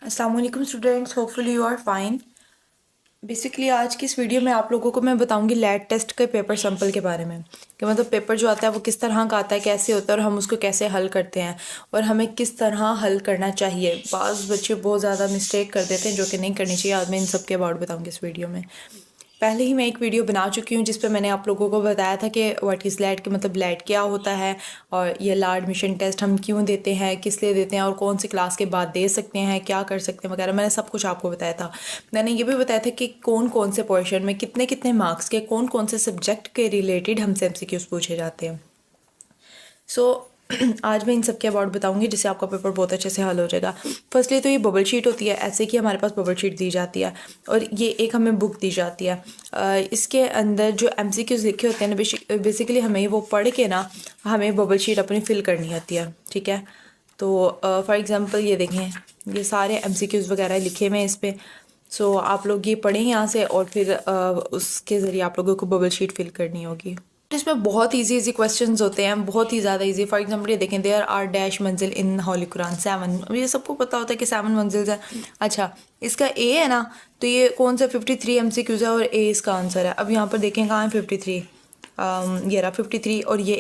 अस्सलाम वालेकुम students, hopefully you are fine. Basically आज की इस वीडियो में आप लोगों को मैं बताऊंगी लैट टेस्ट के पेपर सैंपल के बारे में कि मतलब पेपर जो आता है वो किस तरह का आता है, कैसे होता है और हम उसको कैसे हल करते हैं और हमें किस तरह हल करना चाहिए। बाज़ बच्चे बहुत ज़्यादा मिस्टेक कर देते हैं जो कि नहीं करनी चाहिए। आज मैं इन सब के अबाउट बताऊँगी इस वीडियो में। पहले ही मैं एक वीडियो बना चुकी हूँ जिस पे मैंने आप लोगों को बताया था कि व्हाट इज़ लैट, के मतलब लैट क्या होता है और ये ला एडमिशन टेस्ट हम क्यों देते हैं, किस लिए देते हैं और कौन सी क्लास के बाद दे सकते हैं, क्या कर सकते हैं वगैरह। मैंने सब कुछ आपको बताया था। मैंने ये भी बताया था कि कौन कौन से पोर्शन में कितने कितने मार्क्स के कौन कौन से सब्जेक्ट के रिलेटेड हमसे MCQs पूछे जाते हैं। सो आज मैं इन सब के अबाउट बताऊंगी जिससे आपका पेपर बहुत अच्छे से हल हो जाएगा। फर्स्टली तो ये बबल शीट होती है, ऐसे कि हमारे पास बबल शीट दी जाती है और ये एक हमें बुक दी जाती है। इसके अंदर जो MCQs लिखे होते हैं ना, बेसिकली हमें वो पढ़ के ना हमें बबल शीट अपनी फिल करनी होती है। ठीक है, तो फॉर एग्ज़ाम्पल ये देखें, ये सारे MCQs वगैरह लिखे हुए हैं इस पर। सो आप लोग ये पढ़ें यहाँ से और फिर उसके ज़रिए आप लोगों को बबल शीट फिल करनी होगी। इसमें बहुत इजी क्वेश्चंस होते हैं, बहुत ही ज़्यादा इजी। फॉर एग्जांपल ये देखें, देयर आर डैश मंजिल इन होली कुरान 7। ये सबको पता होता है कि 7 मंजिल है। अच्छा, इसका ए है ना, तो ये कौन सा 53 MCQs है और ए इसका आंसर है। अब यहाँ पर देखें कहाँ है 53, ये रहा 53 और ये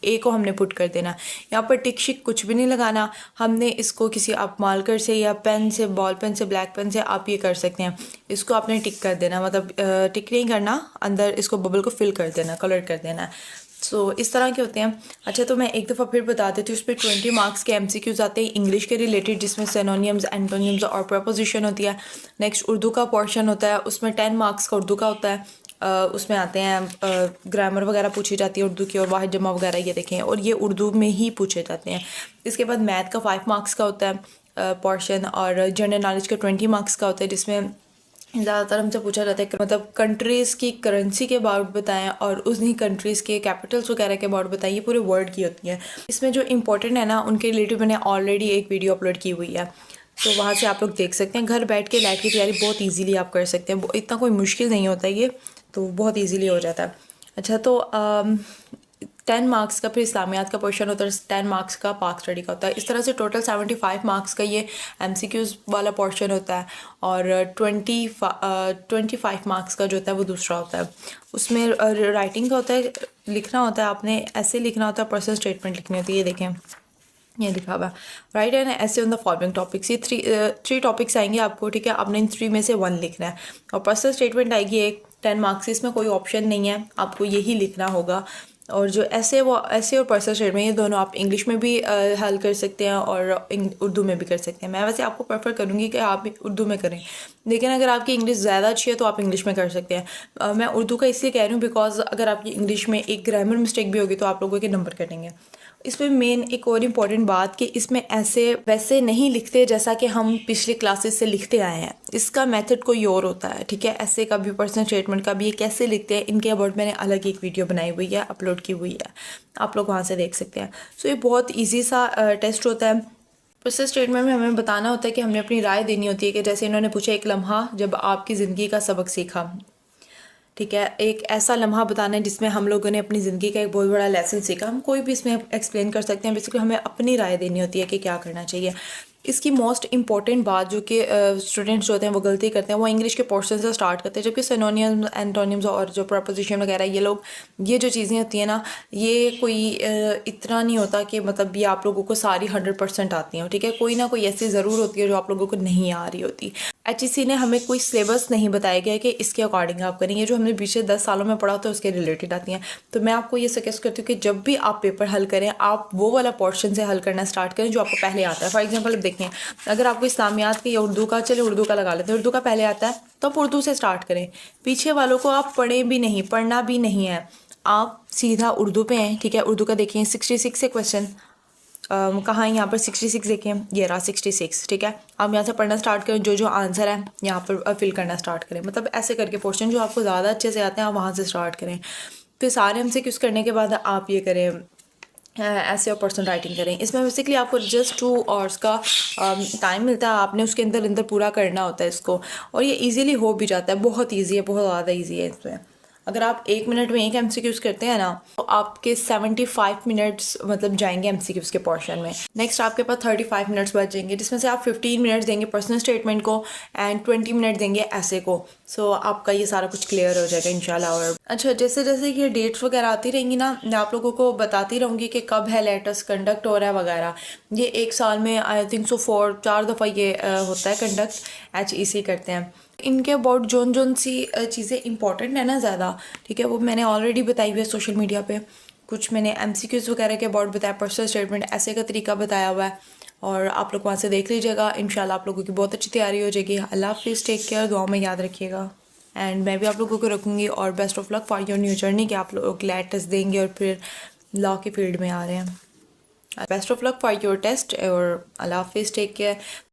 ए को हमने पुट कर देना। यहाँ पर टिक शिक कुछ भी नहीं लगाना, हमने इसको किसी आप मार्कर से या पेन से, बॉल पेन से, ब्लैक पेन से आप ये कर सकते हैं। इसको आपने टिक कर देना, मतलब टिक नहीं करना, अंदर इसको बबल को फिल कर देना, कलर कर देना। सो इस तरह के होते हैं। अच्छा, तो मैं एक दफ़ा फिर बता देती हूँ। उस पर 20 मार्क्स के MCQs आते हैं इंग्लिश के रिलेटेड, जिसमें सिनोनिम्स, एंटोनिम्स और प्रपोजिशन होती है। नेक्स्ट उर्दू का पोर्शन होता है, उसमें 10 मार्क्स का उर्दू का होता है। उसमें आते हैं ग्रामर वगैरह पूछी जाती है उर्दू की और वाहिद जमा वगैरह, ये देखें, और ये उर्दू में ही पूछे जाते हैं। इसके बाद मैथ का 5 मार्क्स का होता है पोर्शन और जनरल नॉलेज का 20 मार्क्स का होता है, जिसमें ज़्यादातर हमसे पूछा जाता है कि मतलब कंट्रीज़ की करेंसी के अबाउट बताएं और उन्हीं कंट्रीज़ के कैपिटल्स वगैरह के अबाउट बताएं। ये पूरे वर्ड की होती हैं। इसमें जो इंपॉर्टेंट है ना, उनके रिलेटिव मैंने ऑलरेडी एक वीडियो अपलोड की हुई है, तो वहाँ से आप लोग देख सकते हैं। घर बैठ के लैट की तैयारी बहुत ईजीली आप कर सकते हैं, इतना कोई मुश्किल नहीं होता ये, तो बहुत ईजीली हो जाता है। अच्छा, तो 10 मार्क्स का फिर इस्लामियात का पोर्शन होता है, 10 मार्क्स का पाक स्टडी का होता है। इस तरह से टोटल 75 मार्क्स का ये MCQs वाला पोर्शन होता है और 25 मार्क्स का जो होता है वो दूसरा होता है। उसमें राइटिंग का होता है, लिखना होता है, आपने ऐसे लिखना होता है, पर्सनल स्टेटमेंट लिखनी होती है। ये देखें, ये लिखा हुआ राइट एन ऐसे ऑन द फॉलोइंग टॉपिक्स। ये थ्री टॉपिक्स आएंगे आपको, ठीक है। आपने इन 3 में से 1 लिखना है और पर्सनल स्टेटमेंट आएगी एक, 10 मार्क्स। इसमें कोई ऑप्शन नहीं है, आपको यही लिखना होगा। और जो ऐसे वो ऐसे और पर्सनल स्टेटमेंट, ये दोनों आप इंग्लिश में भी हल कर सकते हैं और उर्दू में भी कर सकते हैं। मैं वैसे आपको प्रेफर करूँगी कि आप उर्दू में करें, लेकिन अगर आपकी इंग्लिश ज़्यादा अच्छी है तो आप इंग्लिश में कर सकते हैं। मैं उर्दू का इसलिए कह रही हूँ बिकॉज अगर आपकी इंग्लिश में एक ग्रामर मिस्टेक भी होगी तो आप लोगों के नंबर कटेंगे। इसमें मेन एक और इम्पॉर्टेंट बात कि इसमें ऐसे वैसे नहीं लिखते जैसा कि हम पिछले क्लासेस से लिखते आए हैं। इसका मेथड कोई और होता है, ठीक है। ऐसे का भी, पर्सनल स्टेटमेंट का भी, ये कैसे लिखते हैं इनके अबाउट मैंने अलग एक वीडियो बनाई हुई है, अपलोड की हुई है, आप लोग वहाँ से देख सकते हैं। सो ये बहुत ईजी सा टेस्ट होता है। पर्सनल स्टेटमेंट में हमें बताना होता है कि हमने अपनी राय देनी होती है कि जैसे इन्होंने पूछा, एक लम्हा जब आपकी ज़िंदगी का सबक सीखा, ठीक है। एक ऐसा लम्हा बताना है जिसमें हम लोगों ने अपनी ज़िंदगी का एक बहुत बड़ा लेसन सीखा। हम कोई भी इसमें एक्सप्लेन कर सकते हैं। बेसिकली हमें अपनी राय देनी होती है कि क्या करना चाहिए। इसकी मोस्ट इंपॉर्टेंट बात जो कि स्टूडेंट्स होते हैं वो गलती करते हैं, वो इंग्लिश के पोर्शन से स्टार्ट करते हैं, जबकि सिनोनिम्स, एंटोनिम्स और जो प्रपोजिशन वगैरह, ये जो चीज़ें होती हैं ना, ये कोई इतना नहीं होता कि मतलब ये आप लोगों को सारी 100% आती हैं, ठीक है। कोई ना कोई ऐसी ज़रूर होती है जो आप लोगों को नहीं आ रही होती। HEC ने हमें कोई सिलेबस नहीं बताया गया कि इसके अकॉर्डिंग आप करेंगे, जो हमने पिछले 10 सालों में पढ़ा होता है उसके रिलेटेड आती हैं। तो मैं आपको ये सजेस्ट करती हूँ कि जब भी आप पेपर हल करें, आप वो वाला पोर्शन से हल करना स्टार्ट करें जो आपको पहले आता है। फॉर एग्जांपल अब देखें, अगर आपको इस्लामियात के या उर्दू का, चले उर्दू का लगा लेते हैं, उर्दू का पहले आता है तो आप उर्दू से स्टार्ट करें। पीछे वालों को आप पढ़ें भी नहीं, पढ़ना भी नहीं है, आप सीधा उर्दू पे हैं, ठीक है। उर्दू का देखिए 66 से क्वेश्चन, कहाँ है यहाँ पर 66 देखें, ये रहा 66, ठीक है। आप यहाँ से पढ़ना स्टार्ट करें, जो जो आंसर है यहाँ पर फिल करना स्टार्ट करें। मतलब ऐसे करके पोर्शन जो आपको ज़्यादा अच्छे से आते हैं आप वहाँ से स्टार्ट करें। फिर सारे MCQs करने के बाद आप ये करें, ऐसे और पर्सनल राइटिंग करें। इसमें बेसिकली आपको जस्ट 2 आवर्स का टाइम मिलता है, आपने उसके अंदर अंदर पूरा करना होता है इसको, और ये इजीली हो भी जाता है। बहुत ईजी है, बहुत ज़्यादा ईजी है इसमें। अगर आप 1 मिनट में एक MCQs करते हैं ना तो आपके 75 मिनट्स मतलब जाएंगे MCQs के पोर्शन में। नेक्स्ट आपके पास 35 मिनट्स बच जाएंगे, जिसमें से आप 15 मिनट्स देंगे पर्सनल स्टेटमेंट को एंड 20 मिनट देंगे ऐसे को। सो आपका ये सारा कुछ क्लियर हो जाएगा इंशाल्लाह। और अच्छा, जैसे जैसे ये डेट्स वगैरह आती रहेंगी ना, मैं आप लोगों को बताती रहूँगी कि कब है लैट टेस्ट कंडक्ट हो रहा है वगैरह। ये एक साल में आई थिंक सो 4-4 दफ़ा ये होता है कंडक्ट, HEC करते हैं। इनके अबाउट जोन सी चीज़ें इंपॉर्टेंट है ना ज़्यादा, ठीक है, वो मैंने ऑलरेडी बताई हुई है सोशल मीडिया पे। कुछ मैंने MCQs वगैरह के अबाउट बताया, पर्सनल स्टेटमेंट ऐसे का तरीका बताया हुआ है, और आप लोग वहाँ से देख लीजिएगा। इंशाल्लाह आप लोगों की बहुत अच्छी तैयारी हो जाएगी। अल्लाह हाफिज़, टेक केयर, दुआ में याद रखिएगा। एंड मैं भी आप लोगों को रखूँगी, और best of luck for your new journey कि आप लोग लैट टेस्ट देंगे और फिर लॉ की फील्ड में आ रहे हैं। Best of luck for your test, और अल्लाह हाफिज़, टेक केयर।